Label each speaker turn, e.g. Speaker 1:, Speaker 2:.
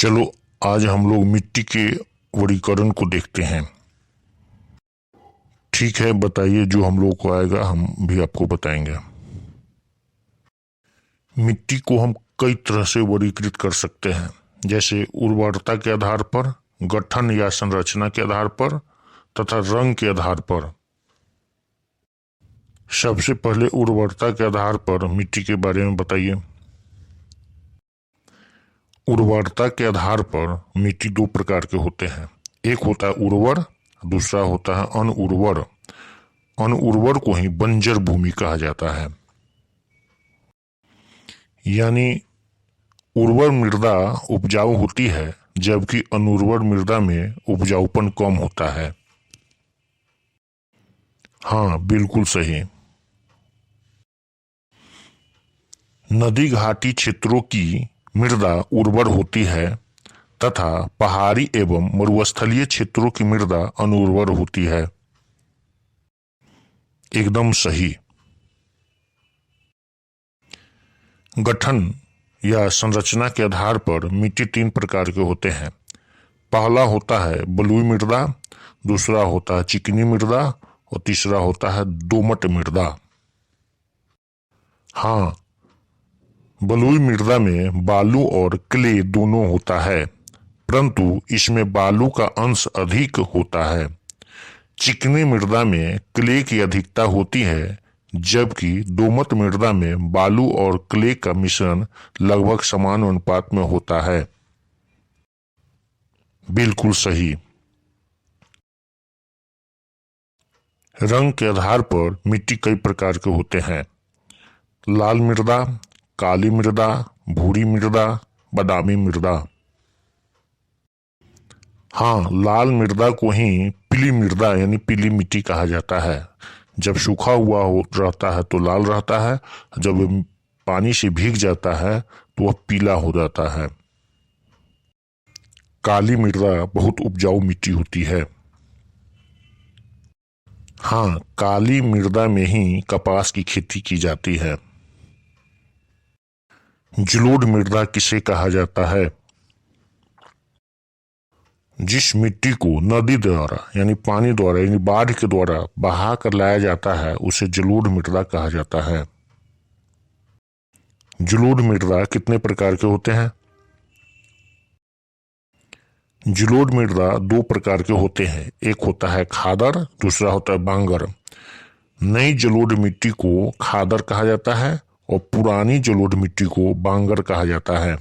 Speaker 1: चलो आज हम लोग मिट्टी के वर्गीकरण को देखते हैं। ठीक है, बताइए, जो हम लोग को आएगा हम भी आपको बताएंगे। मिट्टी को हम कई तरह से वर्गीकृत कर सकते हैं, जैसे उर्वरता के आधार पर, गठन या संरचना के आधार पर तथा रंग के आधार पर। सबसे पहले उर्वरता के आधार पर मिट्टी के बारे में बताइए। उर्वरता के आधार पर मिट्टी दो प्रकार के होते हैं। एक होता है उर्वर, दूसरा होता है अनउर्वर। अनउर्वर को ही बंजर भूमि कहा जाता है। यानी उर्वर मृदा उपजाऊ होती है, जबकि अनउर्वर मृदा में उपजाऊपन कम होता है। हाँ, बिल्कुल सही। नदी घाटी क्षेत्रों की मृदा उर्वर होती है तथा पहाड़ी एवं मरुस्थलीय क्षेत्रों की मृदा अनउर्वर होती है। एकदम सही। गठन या संरचना के आधार पर मिट्टी तीन प्रकार के होते हैं। पहला होता है बलुई मृदा, दूसरा होता है चिकनी मृदा और तीसरा होता है दोमट मृदा। हाँ, बलुई मृदा में बालू और क्ले दोनों होता है, परंतु इसमें बालू का अंश अधिक होता है। चिकनी मृदा में क्ले की अधिकता होती है, जबकि दोमट मृदा में बालू और क्ले का मिश्रण लगभग समान अनुपात में होता है। बिल्कुल सही। रंग के आधार पर मिट्टी कई प्रकार के होते हैं। लाल मृदा, काली मृदा, भूरी मृदा, बादामी मृदा। हाँ, लाल मृदा को ही पीली मृदा यानी पीली मिट्टी कहा जाता है। जब सूखा हुआ रहता है तो लाल रहता है, जब पानी से भीग जाता है तो वह पीला हो जाता है। काली मृदा बहुत उपजाऊ मिट्टी होती है। हाँ, काली मृदा में ही कपास की खेती की जाती है। जलोढ़ मृदा किसे कहा जाता है? जिस मिट्टी को नदी द्वारा यानी पानी द्वारा यानी बाढ़ के द्वारा बहा कर लाया जाता है उसे जलोढ़ मृदा कहा जाता है। जलोढ़ मृदा कितने प्रकार के होते हैं? जलोढ़ मृदा दो प्रकार के होते हैं। एक होता है खादर, दूसरा होता है बांगर। नई जलोढ़ मिट्टी को खादर कहा जाता है और पुरानी जलोढ़ मिट्टी को बांगर कहा जाता है।